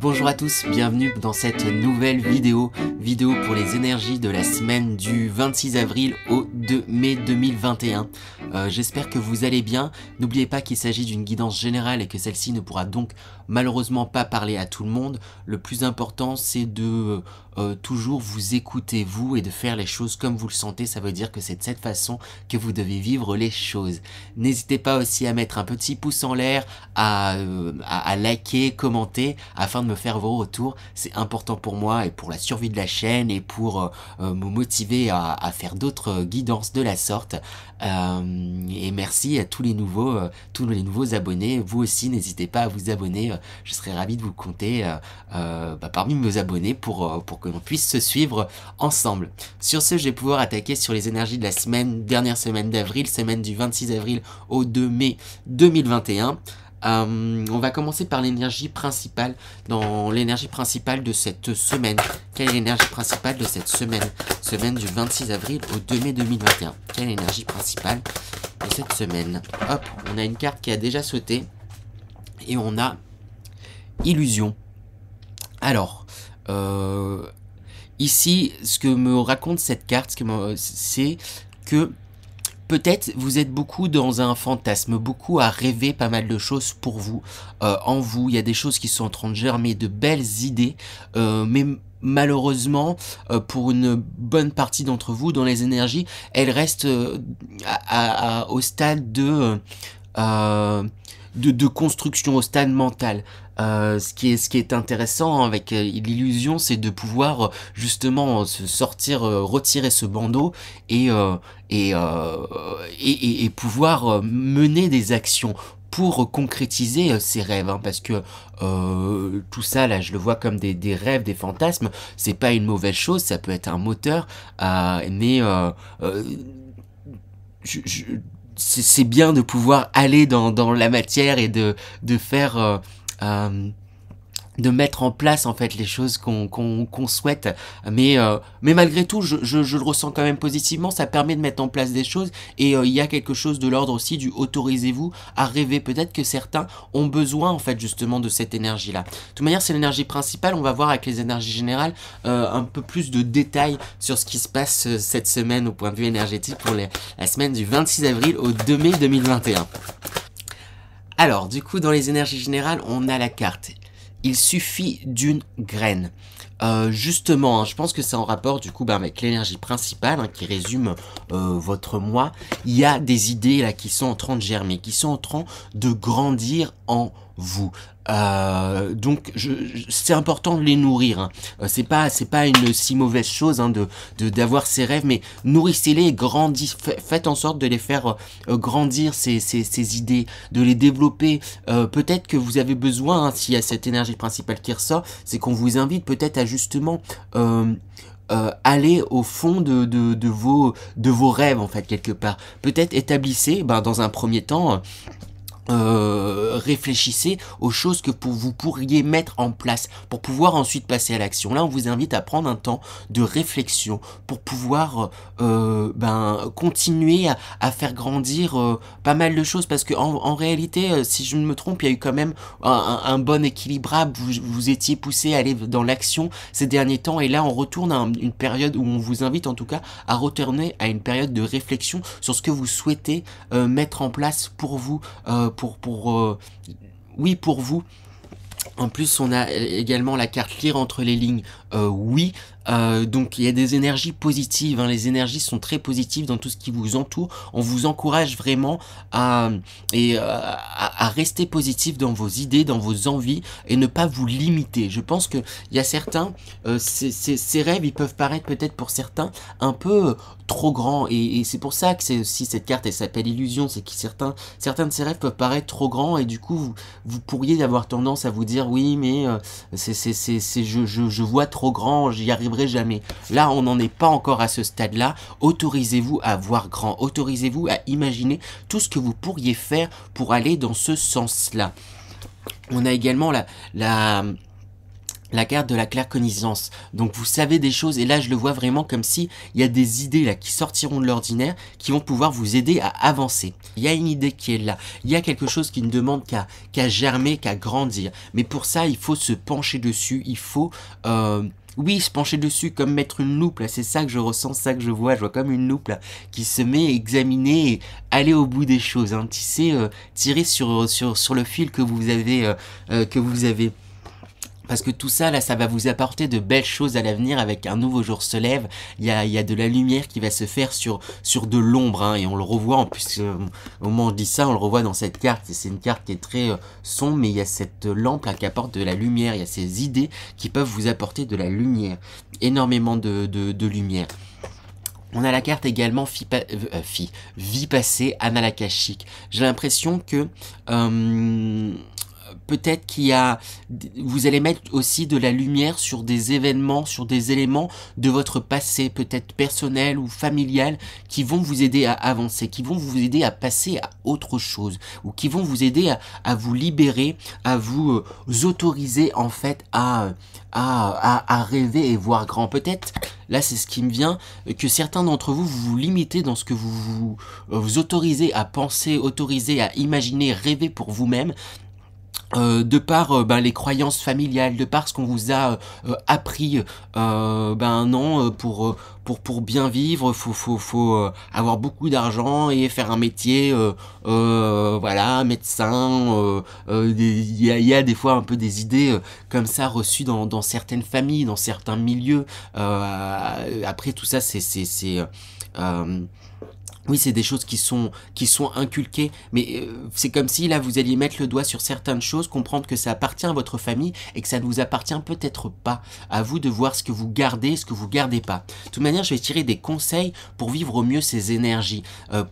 Bonjour à tous, bienvenue dans cette nouvelle vidéo pour les énergies de la semaine du 26 avril au 2 mai 2021. J'espère que vous allez bien. N'oubliez pas qu'il s'agit d'une guidance générale et que celle-ci ne pourra donc malheureusement pas parler à tout le monde. Le plus important, c'est de toujours vous écouter vous et de faire les choses comme vous le sentez. Ça veut dire que c'est de cette façon que vous devez vivre les choses. N'hésitez pas aussi à mettre un petit pouce en l'air, à liker, commenter afin de me faire vos retours. C'est important pour moi et pour la survie de la chaîne et pour me motiver à faire d'autres guidances de la sorte. Et merci à tous les nouveaux abonnés. Vous aussi, n'hésitez pas à vous abonner. Je serais ravi de vous compter parmi mes abonnés pour que l'on puisse se suivre ensemble. Sur ce, je vais pouvoir attaquer sur les énergies de la dernière semaine d'avril, semaine du 26 avril au 2 mai 2021. On va commencer par l'énergie principale. Dans l'énergie principale de cette semaine, quelle est l'énergie principale de cette semaine du 26 avril au 2 mai 2021? Quelle est l'énergie principale de cette semaine? Hop, on a une carte qui a déjà sauté et on a illusion. Alors, ici, ce que me raconte cette carte, c'est que peut-être vous êtes beaucoup dans un fantasme, beaucoup à rêver pas mal de choses pour vous, en vous. Il y a des choses qui sont en train de germer, de belles idées, mais malheureusement, pour une bonne partie d'entre vous, dans les énergies, elles restent au stade de construction, au stade mental. Ce qui est intéressant avec l'illusion, c'est de pouvoir justement se sortir, retirer ce bandeau et pouvoir mener des actions pour concrétiser ses rêves, hein, parce que tout ça là, je le vois comme des rêves, des fantasmes. C'est pas une mauvaise chose, ça peut être un moteur, mais c'est bien de pouvoir aller dans la matière et de faire de mettre en place en fait les choses qu'on souhaite, mais malgré tout je le ressens quand même positivement. Ça permet de mettre en place des choses et il y a quelque chose de l'ordre aussi du autorisez-vous à rêver. Peut-être que certains ont besoin en fait justement de cette énergie là. De toute manière, c'est l'énergie principale. On va voir avec les énergies générales un peu plus de détails sur ce qui se passe cette semaine au point de vue énergétique pour la semaine du 26 avril au 2 mai 2021. Alors du coup, dans les énergies générales, on a la carte il suffit d'une graine. Justement, hein, je pense que c'est en rapport du coup avec l'énergie principale, hein, qui résume votre moi. Il y a des idées là qui sont en train de germer, qui sont en train de grandir en vous. Donc c'est important de les nourrir, hein. C'est pas une si mauvaise chose, hein, d'avoir ces rêves, mais nourrissez-les et faites en sorte de les faire grandir, ces idées, de les développer. Peut-être que vous avez besoin, hein, s'il y a cette énergie principale qui ressort, c'est qu'on vous invite peut-être à justement aller au fond de vos rêves en fait, quelque part. Peut-être établissez dans un premier temps, réfléchissez aux choses que vous pourriez mettre en place pour pouvoir ensuite passer à l'action. Là, on vous invite à prendre un temps de réflexion pour pouvoir continuer à faire grandir pas mal de choses, parce que en réalité, si je ne me trompe, il y a eu quand même un bon équilibrable. Vous étiez poussé à aller dans l'action ces derniers temps, et là on retourne à une période où on vous invite en tout cas à retourner à une période de réflexion sur ce que vous souhaitez mettre en place pour vous, oui, pour vous. En plus, on a également la carte lire entre les lignes. Oui, donc il y a des énergies positives, hein. Les énergies sont très positives dans tout ce qui vous entoure. On vous encourage vraiment à rester positif dans vos idées, dans vos envies, et ne pas vous limiter. Je pense que il y a certains, ces rêves, ils peuvent paraître peut-être pour certains un peu trop grands, et c'est pour ça que c'est aussi cette carte, elle s'appelle illusion. C'est que certains de ces rêves peuvent paraître trop grands, et du coup vous pourriez avoir tendance à vous dire oui, mais je vois trop grand, j'y arriverai jamais. Là, on n'en est pas encore à ce stade-là. Autorisez-vous à voir grand, autorisez-vous à imaginer tout ce que vous pourriez faire pour aller dans ce sens-là. On a également la carte de la claircognizance. Donc vous savez des choses, et là je le vois vraiment comme si il y a des idées là qui sortiront de l'ordinaire, qui vont pouvoir vous aider à avancer. Il y a une idée qui est là, il y a quelque chose qui ne demande qu'à germer, qu'à grandir. Mais pour ça, il faut se pencher dessus, il faut... oui, se pencher dessus comme mettre une loupe, là, c'est ça que je ressens, ça que je vois comme une loupe, là, qui se met à examiner et aller au bout des choses, hein. Tu sais, tirer sur le fil que vous avez, parce que tout ça, là, ça va vous apporter de belles choses à l'avenir. Avec un nouveau jour se lève, il y a de la lumière qui va se faire sur de l'ombre, hein, et on le revoit, en plus, au moment où on dit ça, on le revoit dans cette carte, et c'est une carte qui est très sombre, mais il y a cette lampe, là, qui apporte de la lumière, il y a ces idées qui peuvent vous apporter de la lumière, énormément de lumière. On a la carte également vie passée, annales akashiques. J'ai l'impression que... peut-être vous allez mettre aussi de la lumière sur des événements, sur des éléments de votre passé, peut-être personnel ou familial, qui vont vous aider à avancer, qui vont vous aider à passer à autre chose, ou qui vont vous aider à vous libérer, à vous autoriser en fait à rêver et voir grand. Peut-être, là c'est ce qui me vient, que certains d'entre vous vous limitez dans ce que vous autorisez à penser, autorisez à imaginer, rêver pour vous-même, de par les croyances familiales, de par ce qu'on vous a appris, non, pour bien vivre, faut avoir beaucoup d'argent et faire un métier, voilà, médecin. Il y a des fois un peu des idées comme ça reçues dans certaines familles, dans certains milieux. Après tout ça, oui, c'est des choses qui sont inculquées, mais c'est comme si là vous alliez mettre le doigt sur certaines choses, comprendre que ça appartient à votre famille et que ça ne vous appartient peut-être pas. À vous de voir ce que vous gardez, ce que vous gardez pas. De toute manière, je vais tirer des conseils pour vivre au mieux ces énergies,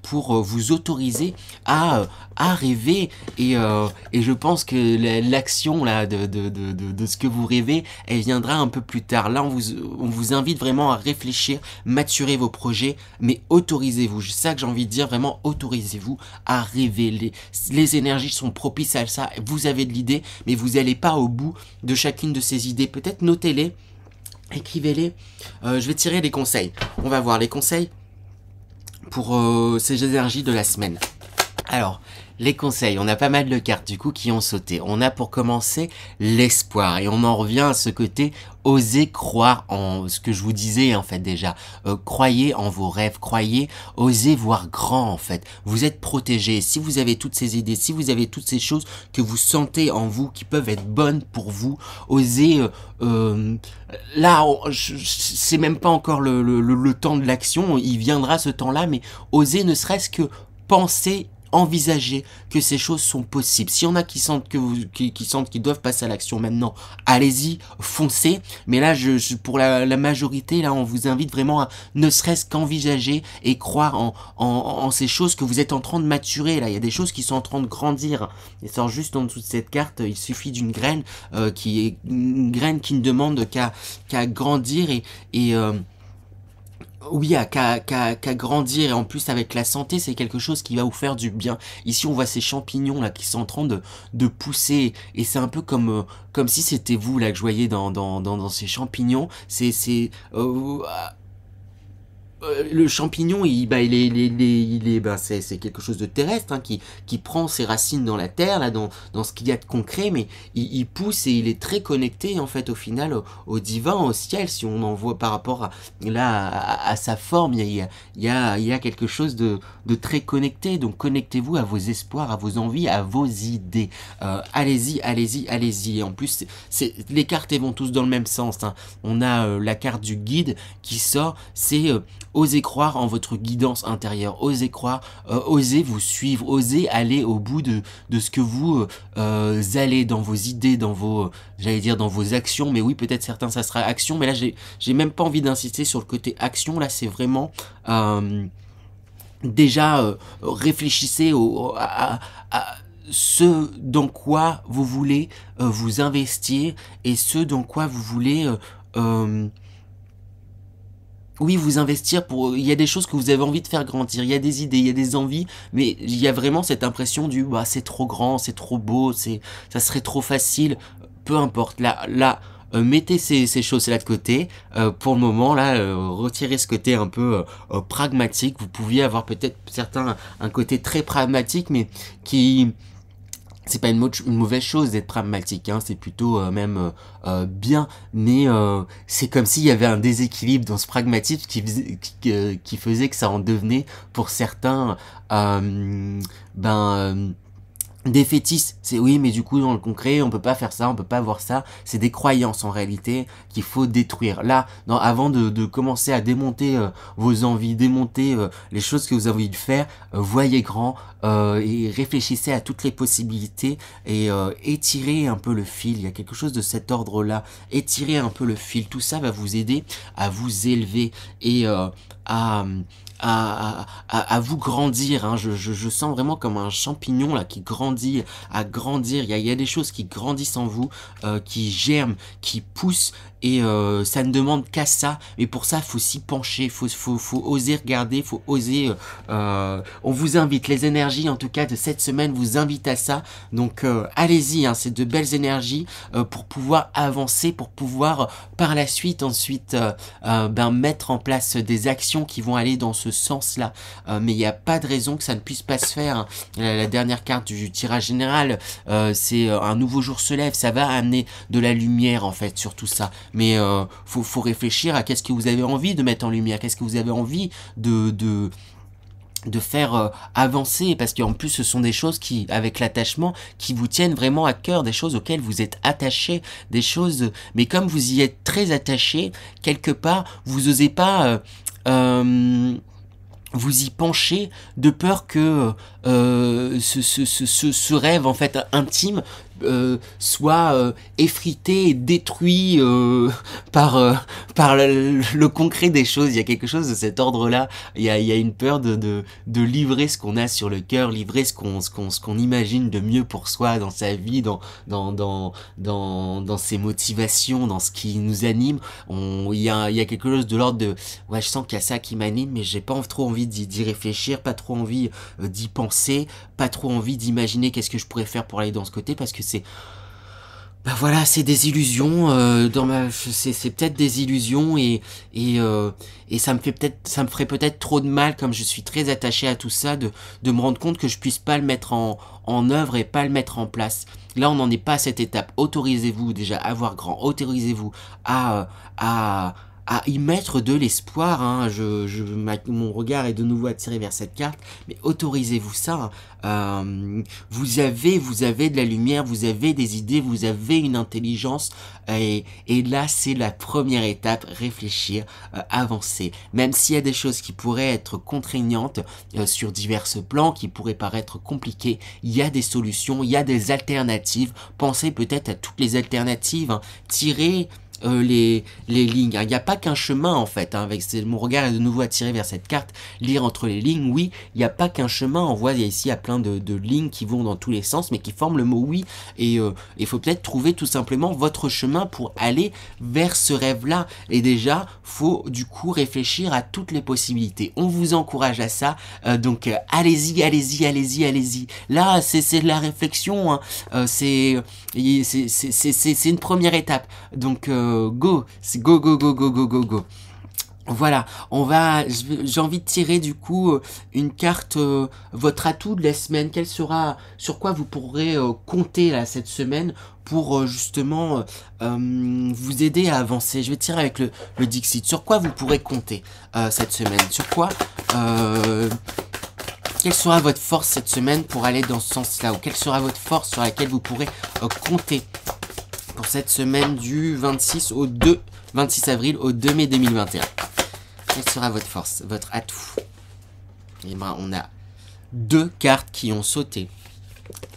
pour vous autoriser à rêver, et je pense que l'action là de ce que vous rêvez, elle viendra un peu plus tard. Là, on vous invite vraiment à réfléchir, maturer vos projets, mais autorisez-vous. C'est ça que j'ai envie de dire, vraiment autorisez-vous à rêver. Les énergies sont propices à ça. Vous avez de l'idée, mais vous n'allez pas au bout de chacune de ces idées. Peut-être notez-les, écrivez-les. Je vais tirer des conseils. On va voir les conseils pour ces énergies de la semaine. Alors, les conseils, on a pas mal de cartes du coup qui ont sauté. On a pour commencer l'espoir, et on en revient à ce côté oser croire en ce que je vous disais en fait déjà. Croyez en vos rêves, croyez, osez voir grand en fait. Vous êtes protégé. Si vous avez toutes ces idées, si vous avez toutes ces choses que vous sentez en vous qui peuvent être bonnes pour vous, osez. Là, c'est même pas encore le temps de l'action. Il viendra ce temps-là, mais osez ne serait-ce que penser, envisager que ces choses sont possibles. S'il y en a qui sentent qu'ils doivent passer à l'action maintenant, allez-y, foncez. Mais là, pour la majorité, là, on vous invite vraiment à ne serait-ce qu'envisager et croire en ces choses que vous êtes en train de maturer. Là, il y a des choses qui sont en train de grandir. Et c'est juste en dessous de cette carte, il suffit d'une graine qui est une graine qui ne demande qu'à grandir et oui, qu'à grandir, et en plus avec la santé, c'est quelque chose qui va vous faire du bien. Ici, on voit ces champignons là qui sont en train de pousser, et c'est un peu comme si c'était vous là que je voyais dans ces champignons. Le champignon, c'est quelque chose de terrestre, hein, qui prend ses racines dans la terre, là, dans ce qu'il y a de concret, mais il pousse et il est très connecté en fait au final au divin, au ciel. Si on en voit par rapport à sa forme, il y a quelque chose de très connecté. Donc connectez-vous à vos espoirs, à vos envies, à vos idées. Allez-y. Et en plus, les cartes elles vont tous dans le même sens, hein. On a la carte du guide qui sort, c'est osez croire en votre guidance intérieure, osez croire, osez vous suivre, osez aller au bout de ce que vous allez dans vos idées, dans vos actions. Mais oui, peut-être certains ça sera action, mais là j'ai même pas envie d'insister sur le côté action. Là, c'est vraiment déjà réfléchissez à ce dans quoi vous voulez vous investir, et ce dans quoi vous voulez oui, vous investir il y a des choses que vous avez envie de faire grandir, il y a des idées, il y a des envies, mais il y a vraiment cette impression c'est trop grand, c'est trop beau, ça serait trop facile. Peu importe, là, mettez ces choses-là de côté. Pour le moment, là, retirez ce côté un peu pragmatique. Vous pouviez avoir peut-être un côté très pragmatique, mais qui... C'est pas une mauvaise chose d'être pragmatique, hein, c'est plutôt même bien, mais c'est comme s'il y avait un déséquilibre dans ce pragmatisme qui faisait que ça en devenait pour certains défaitistes. C'est oui, mais du coup dans le concret on peut pas faire ça, on peut pas voir ça. C'est des croyances en réalité qu'il faut détruire. Là, avant de commencer à démonter vos envies, démonter les choses que vous avez envie de faire, voyez grand et réfléchissez à toutes les possibilités et étirez un peu le fil. Il y a quelque chose de cet ordre-là. Étirez un peu le fil. Tout ça va vous aider à vous élever et à à vous grandir, hein. Je sens vraiment comme un champignon là qui grandit, à grandir. Il y a des choses qui grandissent en vous, qui germent, qui poussent, et ça ne demande qu'à ça. Mais pour ça, faut s'y pencher, faut oser regarder, faut oser. On vous invite, les énergies en tout cas de cette semaine vous invitent à ça. Donc allez-y, hein, c'est de belles énergies pour pouvoir avancer, pour pouvoir par la suite ensuite mettre en place des actions qui vont aller dans ce sens-là. Mais il n'y a pas de raison que ça ne puisse pas se faire, hein. La dernière carte du tirage général, c'est un nouveau jour se lève, ça va amener de la lumière en fait sur tout ça. Mais faut réfléchir à qu'est-ce que vous avez envie de mettre en lumière, qu'est-ce que vous avez envie de faire avancer, parce qu'en plus ce sont des choses qui, avec l'attachement, qui vous tiennent vraiment à cœur, des choses auxquelles vous êtes attaché, des choses, mais comme vous y êtes très attaché, quelque part, vous osez pas vous y pencher de peur que ce rêve en fait intime soit effrité et détruit par le concret des choses. Il y a quelque chose de cet ordre-là. Il y a une peur de livrer ce qu'on a sur le cœur, livrer ce qu'on imagine de mieux pour soi dans sa vie, dans ses motivations, dans ce qui nous anime. Il y a quelque chose de l'ordre de ouais, je sens qu'il y a ça qui m'anime, mais j'ai pas trop envie d'y réfléchir, pas trop envie d'y penser, pas trop envie d'imaginer qu'est-ce que je pourrais faire pour aller dans ce côté, parce que c'est voilà, c'est des illusions c'est peut-être des illusions, et ça me ferait peut-être trop de mal, comme je suis très attaché à tout ça, de me rendre compte que je puisse pas le mettre en œuvre et pas le mettre en place. Là, on n'en est pas à cette étape. Autorisez-vous déjà à voir grand, autorisez-vous à y mettre de l'espoir, hein. Mon regard est de nouveau attiré vers cette carte, mais autorisez-vous ça, hein. Vous avez de la lumière, vous avez des idées, vous avez une intelligence, et là c'est la première étape, réfléchir, avancer. Même s'il y a des choses qui pourraient être contraignantes sur divers plans, qui pourraient paraître compliquées, il y a des solutions, il y a des alternatives. Pensez peut-être à toutes les alternatives, hein. Tirez les lignes. Il n'y a pas qu'un chemin en fait, hein, mon regard est de nouveau attiré vers cette carte. Lire entre les lignes, oui, il n'y a pas qu'un chemin. On voit ici, il y a plein de lignes qui vont dans tous les sens, mais qui forment le mot oui. Et il faut peut-être trouver tout simplement votre chemin pour aller vers ce rêve-là. Et déjà, faut du coup réfléchir à toutes les possibilités. On vous encourage à ça. Donc allez-y, allez-y, allez-y, allez-y. Là, c'est de la réflexion, hein. C'est une première étape. Donc go, c'est go, go, go, go, go, go, go. Voilà, j'ai envie de tirer du coup une carte, votre atout de la semaine. Quel sera, sur quoi vous pourrez compter là cette semaine pour justement vous aider à avancer. Je vais tirer avec le Dixit. Sur quoi vous pourrez compter cette semaine? Sur quoi quelle sera votre force cette semaine pour aller dans ce sens-là? Ou quelle sera votre force sur laquelle vous pourrez compter pour cette semaine du 26 avril au 2 mai 2021. Quelle sera votre force, votre atout? Et ben, on a deux cartes qui ont sauté.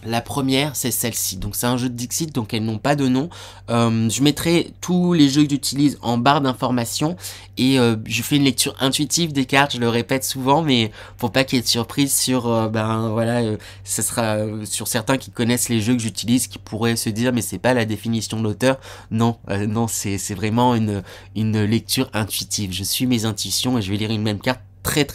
La première, c'est celle-ci. Donc, c'est un jeu de Dixit, donc elles n'ont pas de nom. Je mettrai tous les jeux que j'utilise en barre d'informations, et je fais une lecture intuitive des cartes. Je le répète souvent, mais pour pas qu'il y ait de surprise sur, ce sera sur certains qui connaissent les jeux que j'utilise, qui pourraient se dire, mais c'est pas la définition de l'auteur. Non, non, c'est vraiment une lecture intuitive. Je suis mes intuitions et je vais lire une même carte très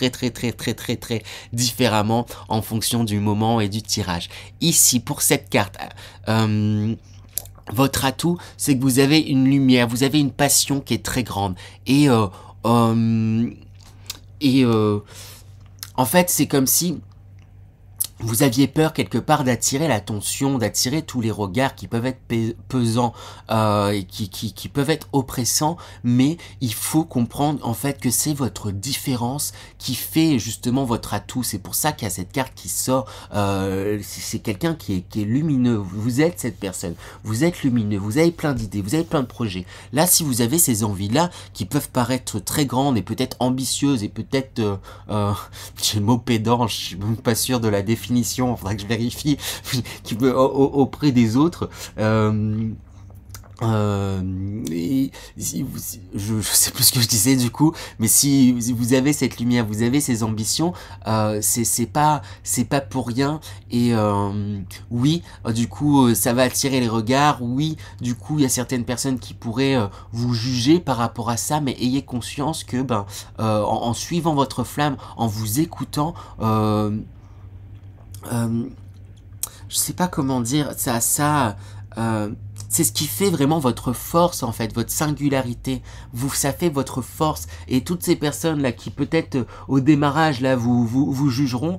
différemment en fonction du moment et du tirage. Ici, pour cette carte, votre atout, c'est que vous avez une lumière, vous avez une passion qui est très grande. Et, euh, et en fait, c'est comme si vous aviez peur quelque part d'attirer l'attention, d'attirer tous les regards qui peuvent être pesants et qui peuvent être oppressants, mais il faut comprendre en fait que c'est votre différence qui fait justement votre atout. C'est pour ça qu'il y a cette carte qui sort. C'est quelqu'un qui est lumineux. Vous êtes cette personne. Vous êtes lumineux. Vous avez plein d'idées. Vous avez plein de projets. Là, si vous avez ces envies-là qui peuvent paraître très grandes et peut-être ambitieuses et peut-être j'ai le mot pédant. Je suis même pas sûr de la définition. Il faudra que je vérifie qui peut auprès des autres. Je sais plus ce que je disais du coup, mais si vous avez cette lumière, vous avez ces ambitions, c'est pas pour rien. Et oui, du coup, ça va attirer les regards. Oui, du coup, il y a certaines personnes qui pourraient vous juger par rapport à ça, mais ayez conscience que en suivant votre flamme, en vous écoutant, je sais pas comment dire c'est ce qui fait vraiment votre force en fait, votre singularité. Ça fait votre force. Et toutes ces personnes là qui peut-être au démarrage là vous jugeront,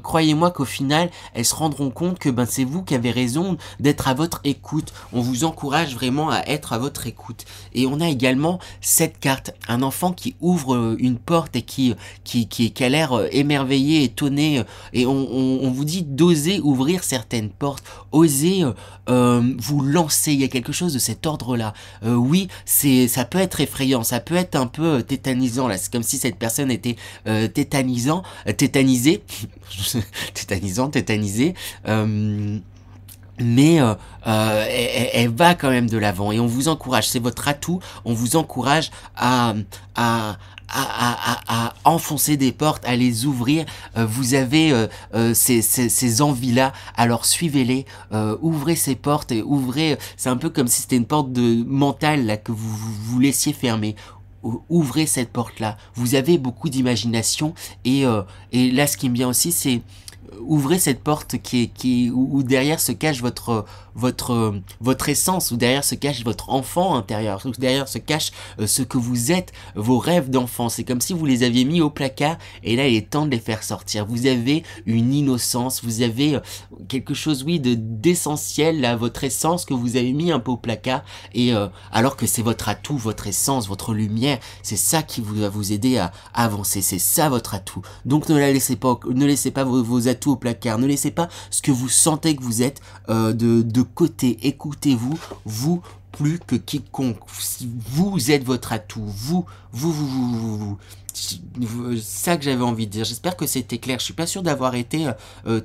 croyez-moi qu'au final elles se rendront compte que c'est vous qui avez raison d'être à votre écoute. On vous encourage vraiment à être à votre écoute. Et on a également cette carte, un enfant qui ouvre une porte et qui a l'air émerveillé, étonné. Et on vous dit d'oser ouvrir certaines portes, oser vous lancer. Il y a quelque chose de cet ordre-là. Oui, ça peut être effrayant, ça peut être un peu tétanisant là. C'est comme si cette personne était tétanisée, tétanisée. Mais elle va quand même de l'avant et on vous encourage, c'est votre atout, on vous encourage à enfoncer des portes, à les ouvrir. Vous avez ces envies-là, alors suivez-les, ouvrez ces portes et ouvrez, c'est un peu comme si c'était une porte de mentale là que vous laissiez fermer. Ouvrez cette porte-là. Vous avez beaucoup d'imagination et là ce qui me vient aussi c'est ouvrez cette porte où derrière se cache votre essence, où derrière se cache votre enfant intérieur, où derrière se cache ce que vous êtes, vos rêves d'enfant. C'est comme si vous les aviez mis au placard et là il est temps de les faire sortir. Vous avez une innocence, vous avez quelque chose d'essentiel là, votre essence que vous avez mis un peu au placard et alors que c'est votre atout, votre essence, votre lumière, c'est ça qui va vous aider à avancer, c'est ça votre atout. Donc ne laissez pas vos atouts au placard, ne laissez pas ce que vous sentez que vous êtes de côté. Écoutez-vous, vous plus que quiconque. Vous êtes votre atout, vous. Ça que j'avais envie de dire. J'espère que c'était clair. Je suis pas sûr d'avoir été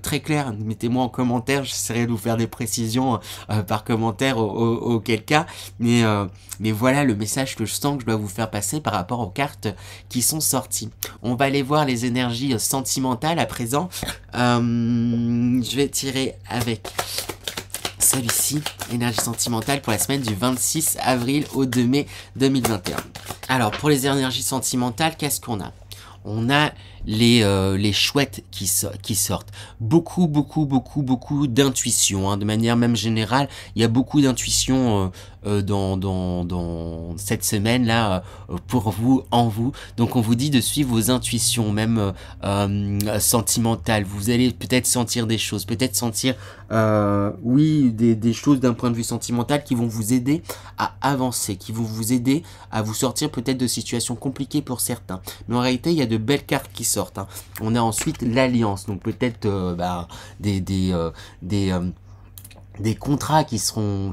très clair. Mettez-moi en commentaire. J'essaierai de vous faire des précisions par commentaire auquel cas. Mais voilà le message que je sens que je dois vous faire passer par rapport aux cartes qui sont sorties. On va aller voir les énergies sentimentales à présent. Je vais tirer avec celui-ci, énergie sentimentale pour la semaine du 26 avril au 2 mai 2021. Alors, pour les énergies sentimentales, qu'est-ce qu'on a? On a les chouettes qui sortent. Beaucoup d'intuition. De manière même générale, il y a beaucoup d'intuition dans cette semaine-là pour vous, en vous. Donc on vous dit de suivre vos intuitions, même sentimentales. Vous allez peut-être sentir des choses, peut-être sentir des choses d'un point de vue sentimental qui vont vous aider à avancer, qui vont vous aider à vous sortir peut-être de situations compliquées pour certains. Mais en réalité, il y a de belles cartes qui sortent. On a ensuite l'alliance, donc peut-être des contrats qui seront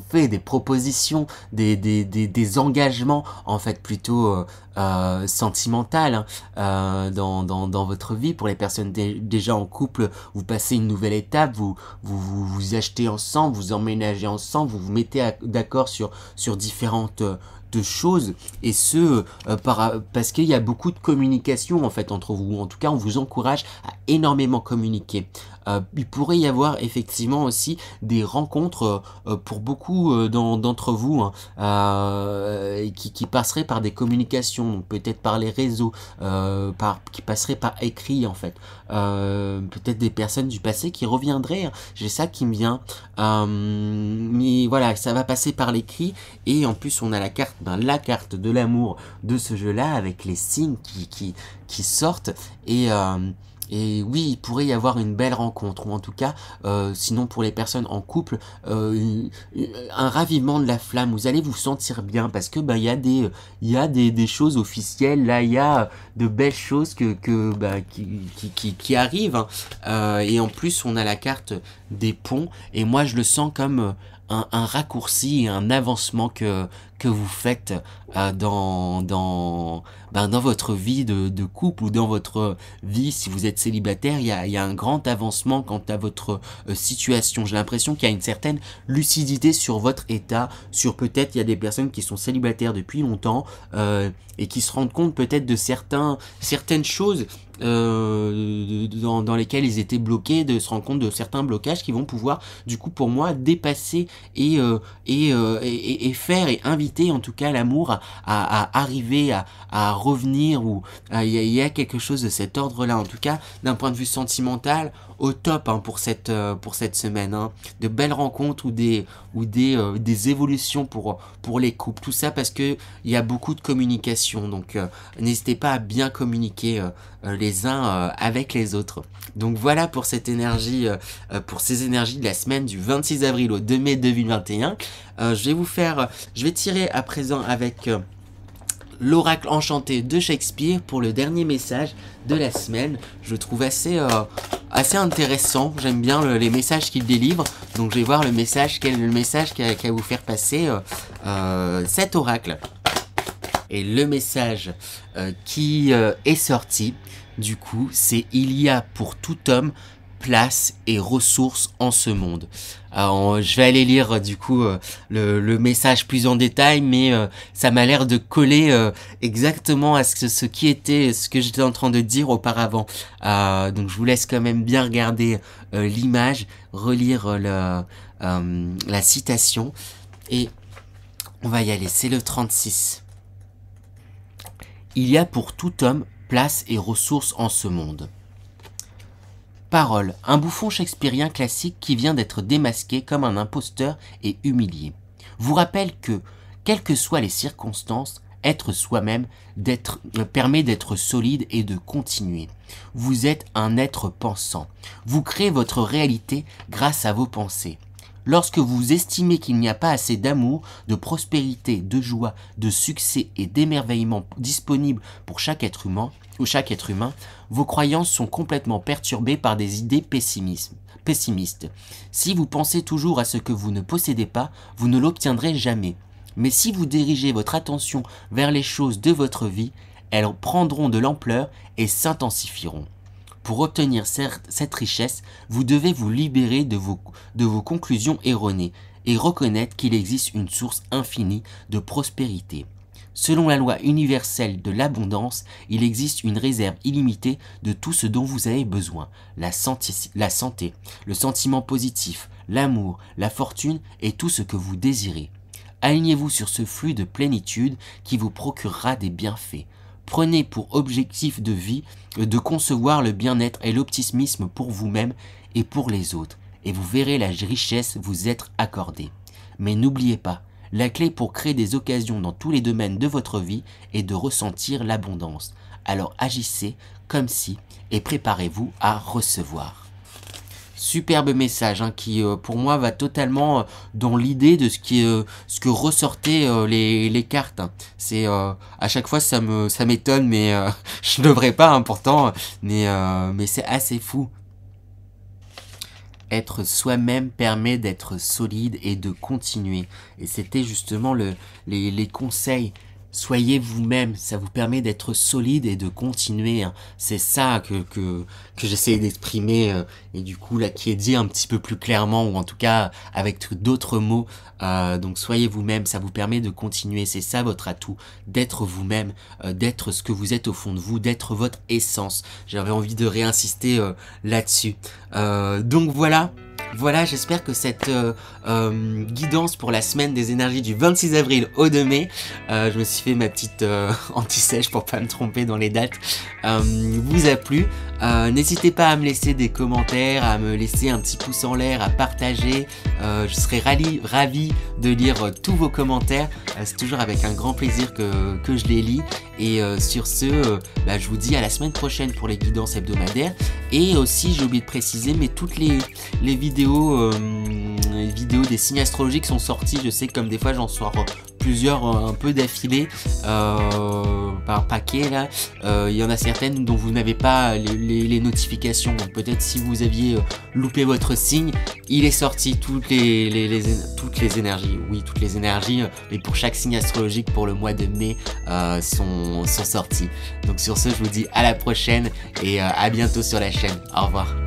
faits, des propositions, des engagements en fait plutôt sentimentales dans votre vie. Pour les personnes déjà en couple, vous passez une nouvelle étape, vous achetez ensemble, vous emménagez ensemble, vous vous mettez d'accord sur différentes de choses et parce qu'il y a beaucoup de communication en fait entre vous. En tout cas, on vous encourage à énormément communiquer. Il pourrait y avoir effectivement aussi des rencontres pour beaucoup d'entre vous, hein, qui passeraient par des communications, donc peut-être par les réseaux, qui passeraient par écrit en fait. Peut-être des personnes du passé qui reviendraient, hein. J'ai ça qui me vient. Mais voilà, ça va passer par l'écrit, et en plus on a la carte de l'amour de ce jeu-là, avec les signes qui sortent, et oui, il pourrait y avoir une belle rencontre, ou en tout cas, sinon pour les personnes en couple, un ravivement de la flamme. Vous allez vous sentir bien, parce que bah il y a des choses officielles là, il y a de belles choses qui arrivent, hein. Et en plus on a la carte des ponts, et moi je le sens comme un raccourci et un avancement que vous faites dans votre vie de couple, ou dans votre vie si vous êtes célibataire. Il y a un grand avancement quant à votre situation. J'ai l'impression qu'il y a une certaine lucidité sur votre état, sur peut-être il y a des personnes qui sont célibataires depuis longtemps et qui se rendent compte peut-être de certaines choses dans lesquelles ils étaient bloqués, de se rendre compte de certains blocages qui vont pouvoir du coup pour moi dépasser et faire et inviter en tout cas l'amour à arriver à revenir, ou il y a quelque chose de cet ordre là, en tout cas d'un point de vue sentimental au top, hein, pour cette semaine, hein. De belles rencontres, ou des évolutions pour les couples, tout ça parce que il y a beaucoup de communication, donc n'hésitez pas à bien communiquer les uns avec les autres. Donc voilà pour cette énergie, pour ces énergies de la semaine du 26 avril au 2 mai 2021. Je vais tirer à présent avec l'oracle enchanté de Shakespeare pour le dernier message de la semaine. Je le trouve assez intéressant. J'aime bien les messages qu'il délivre. Donc je vais voir le message qu'a vous faire passer cet oracle. Et le message qui est sorti, du coup, c'est: il y a pour tout homme place et ressources en ce monde. Alors, je vais aller lire du coup le message plus en détail, mais ça m'a l'air de coller exactement à ce que j'étais en train de dire auparavant. Donc je vous laisse quand même bien regarder l'image, relire la citation, et on va y aller. C'est le 36. Il y a pour tout homme place et ressources en ce monde. Parole, un bouffon shakespearien classique qui vient d'être démasqué comme un imposteur et humilié, vous rappelle que, quelles que soient les circonstances, être soi-même permet d'être solide et de continuer. Vous êtes un être pensant. Vous créez votre réalité grâce à vos pensées. Lorsque vous estimez qu'il n'y a pas assez d'amour, de prospérité, de joie, de succès et d'émerveillement disponibles pour chaque être humain, vos croyances sont complètement perturbées par des idées pessimistes. Si vous pensez toujours à ce que vous ne possédez pas, vous ne l'obtiendrez jamais. Mais si vous dirigez votre attention vers les choses de votre vie, elles prendront de l'ampleur et s'intensifieront. Pour obtenir cette richesse, vous devez vous libérer de vos conclusions erronées et reconnaître qu'il existe une source infinie de prospérité. Selon la loi universelle de l'abondance, il existe une réserve illimitée de tout ce dont vous avez besoin: la santé, le sentiment positif, l'amour, la fortune et tout ce que vous désirez. Alignez-vous sur ce flux de plénitude qui vous procurera des bienfaits. Prenez pour objectif de vie de concevoir le bien-être et l'optimisme pour vous-même et pour les autres, et vous verrez la richesse vous être accordée. Mais n'oubliez pas, la clé pour créer des occasions dans tous les domaines de votre vie est de ressentir l'abondance. Alors agissez comme si, et préparez-vous à recevoir. Superbe message, hein, qui pour moi va totalement dans l'idée de ce que ressortaient les cartes, hein. C'est à chaque fois ça m'étonne, mais je ne devrais pas, hein, pourtant, mais c'est assez fou. Être soi-même permet d'être solide et de continuer. Et c'était justement les conseils soyez vous-même, ça vous permet d'être solide et de continuer, hein. C'est ça que j'essaie d'exprimer, et du coup là qui est dit un petit peu plus clairement, ou en tout cas avec d'autres mots. Donc soyez vous-même, ça vous permet de continuer, c'est ça votre atout, d'être vous-même, d'être ce que vous êtes au fond de vous, d'être votre essence. J'avais envie de réinsister là-dessus. Donc voilà. Voilà, j'espère que cette guidance pour la semaine des énergies du 26 avril au 2 mai, je me suis fait ma petite anti-sèche pour pas me tromper dans les dates, vous a plu. N'hésitez pas à me laisser des commentaires, à me laisser un petit pouce en l'air, à partager. Je serai ravi de lire tous vos commentaires. C'est toujours avec un grand plaisir que je les lis. Et sur ce, je vous dis à la semaine prochaine pour les guidances hebdomadaires. Et aussi, j'ai oublié de préciser, mais toutes les vidéos des signes astrologiques sont sorties. Je sais que comme des fois j'en sors plusieurs un peu d'affilée par paquet là. Il y en a certaines dont vous n'avez pas les notifications. Donc peut-être si vous aviez loupé votre signe, il est sorti toutes les énergies. Oui, toutes les énergies, mais pour chaque signe astrologique pour le mois de mai sont sorties. Donc sur ce, je vous dis à la prochaine et à bientôt sur la chaîne. Au revoir.